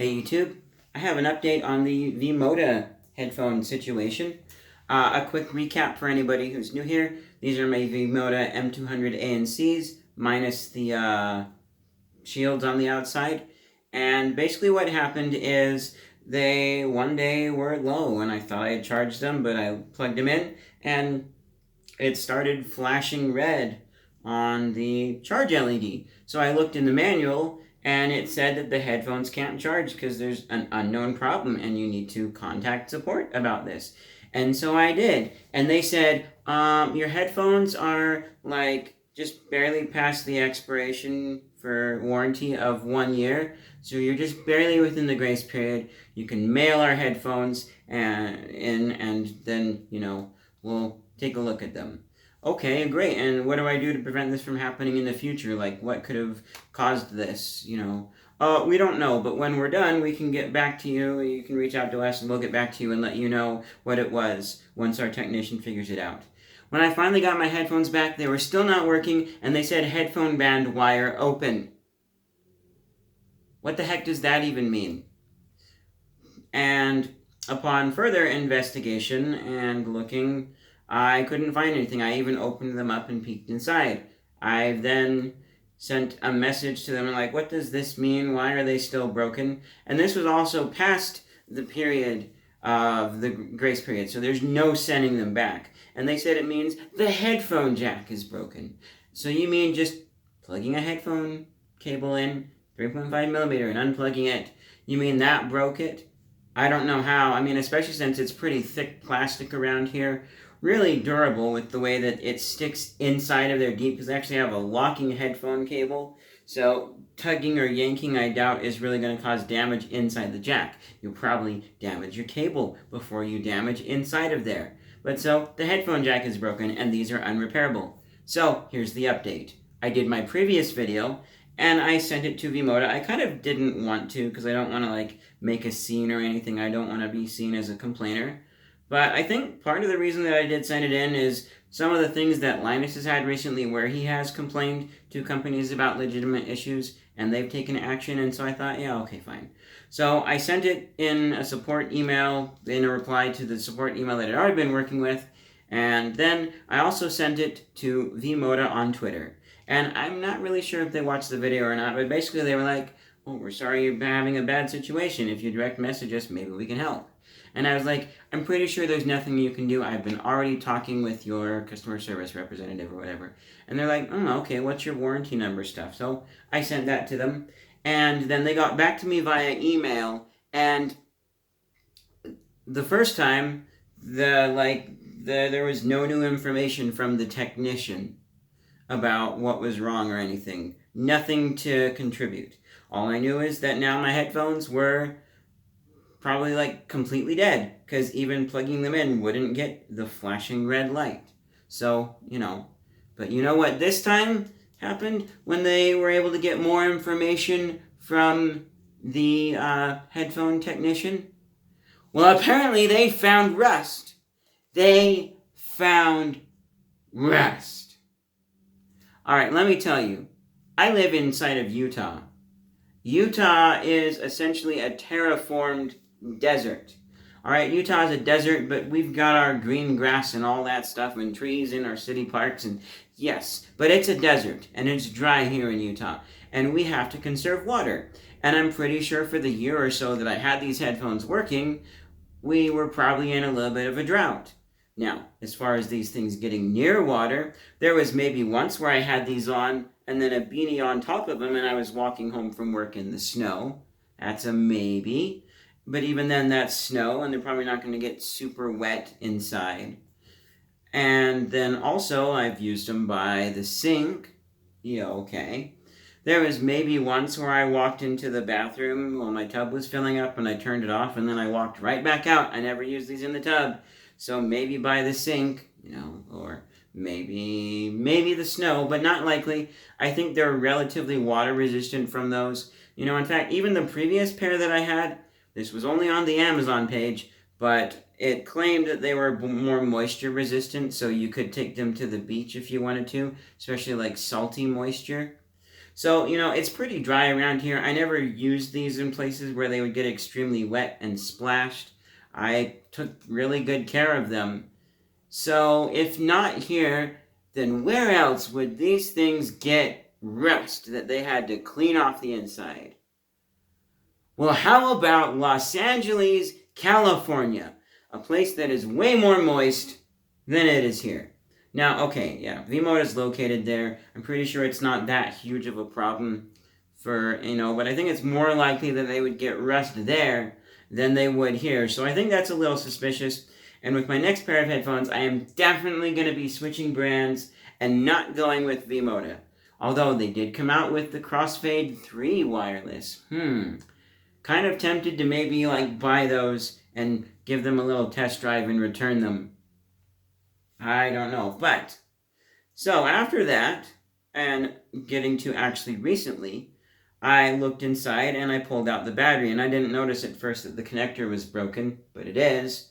Hey YouTube, I have an update on the V-moda headphone situation. A quick recap for anybody who's new here. These are my V-moda M200 ANCs minus the shields on the outside. And basically what happened is they one day were low and I thought I had charged them, but I plugged them in and it started flashing red on the charge LED. So I looked in the manual and it said that the headphones can't charge because there's an unknown problem and you need to contact support about this. And so I did. And they said, your headphones are like just barely past the expiration for warranty of 1 year. So you're just barely within the grace period. You can mail our headphones and then, we'll take a look at them. Okay, great. And what do I do to prevent this from happening in the future? Like, what could have caused this, we don't know, but when we're done, we can get back to you. You can reach out to us and we'll get back to you and let you know what it was once our technician figures it out. When I finally got my headphones back, they were still not working, and they said headphone band wire open. What the heck does that even mean? And upon further investigation and looking, I couldn't find anything. I even opened them up and peeked inside. I then sent a message to them like, what does this mean? Why are they still broken? And this was also past the period of the grace period, so there's no sending them back. And they said it means the headphone jack is broken. So you mean just plugging a headphone cable in, 3.5 millimeter, and unplugging it, you mean that broke it? I don't know how. I mean, especially since it's pretty thick plastic around here. Really durable with the way that it sticks inside of their geek, because they actually have a locking headphone cable. So tugging or yanking, I doubt, is really going to cause damage inside the jack. You'll probably damage your cable before you damage inside of there. But so the headphone jack is broken and these are unrepairable. So here's the update. I did my previous video and I sent it to V-moda. I kind of didn't want to because I don't want to make a scene or anything. I don't want to be seen as a complainer. But I think part of the reason that I did send it in is some of the things that Linus has had recently where he has complained to companies about legitimate issues and they've taken action, and so I thought, yeah, okay, fine. So I sent it in a support email, in a reply to the support email that I'd already been working with, and then I also sent it to V-moda on Twitter. And I'm not really sure if they watched the video or not, but basically they were like, oh, we're sorry you're having a bad situation. If you direct message us, maybe we can help. And I was like, I'm pretty sure there's nothing you can do. I've been already talking with your customer service representative or whatever. And they're like, oh, okay, what's your warranty number stuff? So I sent that to them. And then they got back to me via email. And the first time, there was no new information from the technician about what was wrong or anything. Nothing to contribute. All I knew is that now my headphones were probably completely dead, because even plugging them in wouldn't get the flashing red light. So, but you know what this time happened when they were able to get more information from the headphone technician? Well, apparently they found rust. They found rust. Alright, let me tell you, I live inside of Utah. Utah is essentially a terraformed desert. Alright, Utah is a desert, but we've got our green grass and all that stuff and trees in our city parks, and yes, but it's a desert and it's dry here in Utah, and we have to conserve water. And I'm pretty sure for the year or so that I had these headphones working, we were probably in a little bit of a drought. Now, as far as these things getting near water, there was maybe once where I had these on and then a beanie on top of them and I was walking home from work in the snow. That's a maybe. But even then, that's snow, and they're probably not going to get super wet inside. And then also, I've used them by the sink. Yeah, okay. There was maybe once where I walked into the bathroom while my tub was filling up, and I turned it off, and then I walked right back out. I never used these in the tub. So maybe by the sink, or maybe the snow, but not likely. I think they're relatively water resistant from those. In fact, even the previous pair that I had, this was only on the Amazon page, but it claimed that they were more moisture resistant, so you could take them to the beach if you wanted to, especially salty moisture. So, it's pretty dry around here. I never used these in places where they would get extremely wet and splashed. I took really good care of them. So, if not here, then where else would these things get rust that they had to clean off the inside? Well, how about Los Angeles, California? A place that is way more moist than it is here. Now, okay, yeah, V-moda is located there. I'm pretty sure it's not that huge of a problem but I think it's more likely that they would get rust there than they would here. So I think that's a little suspicious. And with my next pair of headphones, I am definitely going to be switching brands and not going with V-moda. Although they did come out with the Crossfade 3 wireless. Kind of tempted to maybe buy those and give them a little test drive and return them. I don't know. But, so after that, and getting to actually recently, I looked inside and I pulled out the battery, and I didn't notice at first that the connector was broken, but it is.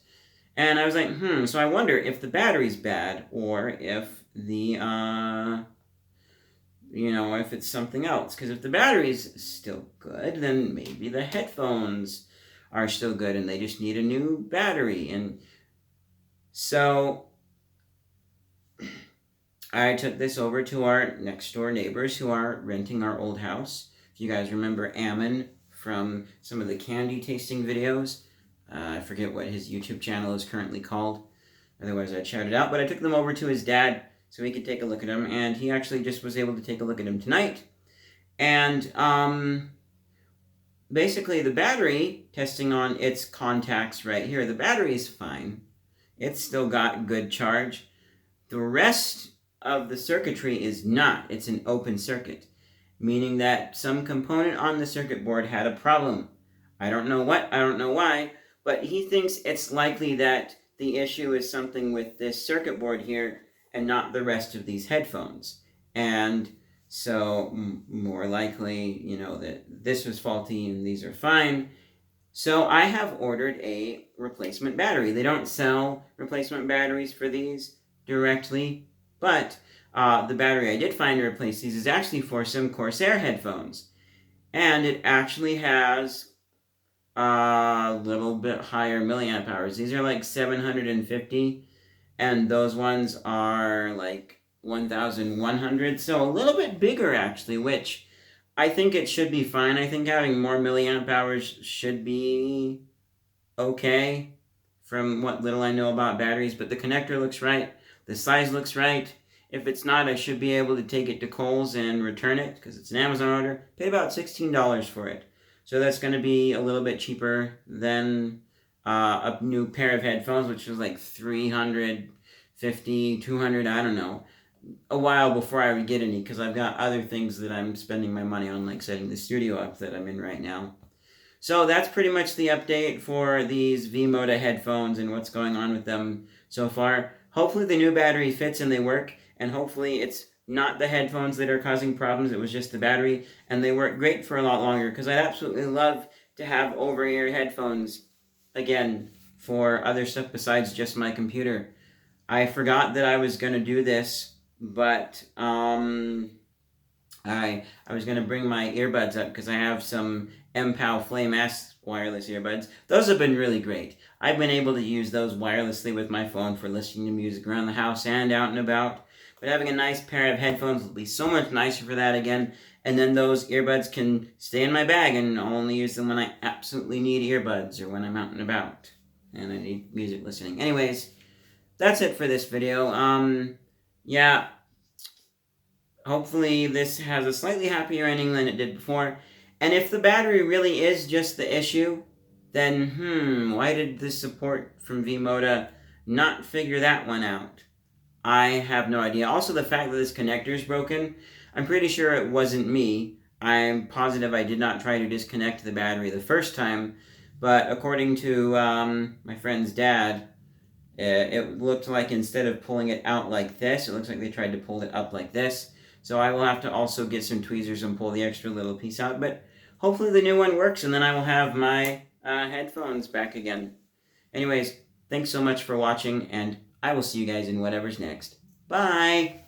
And I was like, so I wonder if the battery's bad, or if if it's something else. Because if the battery's still good, then maybe the headphones are still good and they just need a new battery. And so I took this over to our next door neighbors who are renting our old house. If you guys remember Ammon from some of the candy tasting videos, I forget what his YouTube channel is currently called. Otherwise, I'd shout it out. But I took them over to his dad so he could take a look at them, and he actually just was able to take a look at them tonight. And basically, the battery, testing on its contacts right here, the battery is fine. It's still got good charge. The rest of the circuitry is not. It's an open circuit, meaning that some component on the circuit board had a problem. I don't know what, I don't know why, but he thinks it's likely that the issue is something with this circuit board here and not the rest of these headphones. And so more likely, that this was faulty and these are fine. So I have ordered a replacement battery. They don't sell replacement batteries for these directly, but the battery I did find to replace these is actually for some Corsair headphones. And it actually has a little bit higher milliamp hours. These are like 750, and those ones are like 1,100, so a little bit bigger actually, which I think it should be fine. I think having more milliamp hours should be okay from what little I know about batteries, but the connector looks right, the size looks right. If it's not, I should be able to take it to Kohl's and return it because it's an Amazon order. Paid about $16 for it. So that's going to be a little bit cheaper than a new pair of headphones, which was like $350, $200, I don't know. A while before I would get any, because I've got other things that I'm spending my money on, like setting the studio up that I'm in right now. So that's pretty much the update for these V-moda headphones and what's going on with them so far. Hopefully the new battery fits and they work, and hopefully it's not the headphones that are causing problems, it was just the battery, and they work great for a lot longer, because I'd absolutely love to have over-ear headphones again for other stuff besides just my computer. I forgot that I was going to do this, but I was going to bring my earbuds up because I have some MPOW Flame S wireless earbuds. Those have been really great. I've been able to use those wirelessly with my phone for listening to music around the house and out and about. But having a nice pair of headphones will be so much nicer for that again. And then those earbuds can stay in my bag and I'll only use them when I absolutely need earbuds or when I'm out and about and I need music listening. Anyways, that's it for this video. Yeah, hopefully this has a slightly happier ending than it did before. And if the battery really is just the issue, then why did the support from V-moda not figure that one out? I have no idea. Also, the fact that this connector is broken, I'm pretty sure it wasn't me. I'm positive I did not try to disconnect the battery the first time, but according to my friend's dad, it looked like instead of pulling it out like this, it looks like they tried to pull it up like this. So I will have to also get some tweezers and pull the extra little piece out, but hopefully the new one works, and then I will have my headphones back again. Anyways, thanks so much for watching, and I will see you guys in whatever's next. Bye!